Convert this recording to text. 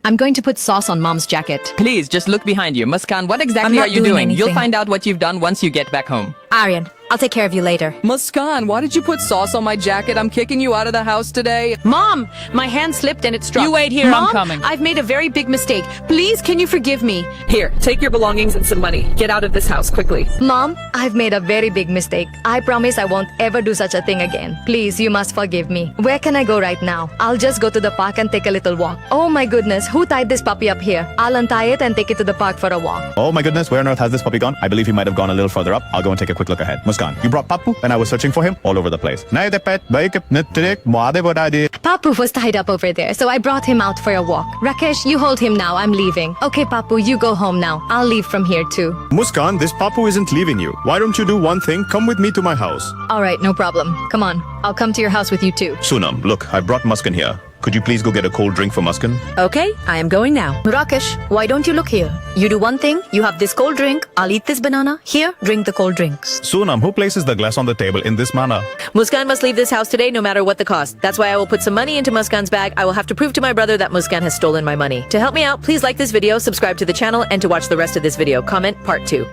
I'm going to put sauce on mom's jacket. Please, just look behind you. Muskaan, what I'm exactly not are you doing doing? You'll anything. find out what you've done once you get back home. Aryan, I'll take care of you later. Muskaan, why did you put sauce on my jacket? I'm kicking you out of the house today. Mom, my hand slipped and it struck. You wait here, I'm Mom, coming. I've made a very big mistake. Please, can you forgive me? Here, take your belongings and some money. Get out of this house quickly. Mom, I've made a very big mistake. I promise I won't ever do such a thing again. Please, you must forgive me. Where can I go right now? I'll just go to the park and take a little walk. Oh my goodness, who tied this puppy up here? I'll untie it and take it to the park for a walk. Oh my goodness, where on earth has this puppy gone? I believe he might have gone a little further up. I'll go and take a quick look ahead. Muskaan, you brought Papu and I was searching for him all over the place. Papu was tied up over there, so I brought him out for a walk. Rakesh, you hold him now. I'm leaving. Okay, Papu, you go home now. I'll leave from here too. Muskaan, this Papu isn't leaving you. Why don't you do one thing? Come with me to my house. All right, no problem. Come on. I'll come to your house with you too. Sunam, look, I brought Muskaan here. Could you please go get a cold drink for Muskaan? Okay, I am going now. Rakesh, why don't you look here? You do one thing, you have this cold drink. I'll eat this banana. Here, drink the cold drinks. Sunam, who places the glass on the table in this manner? Muskaan must leave this house today no matter what the cost. That's why I will put some money into Muskaan's bag. I will have to prove to my brother that Muskaan has stolen my money. To help me out, please like this video, subscribe to the channel, and to watch the rest of this video, comment part 2.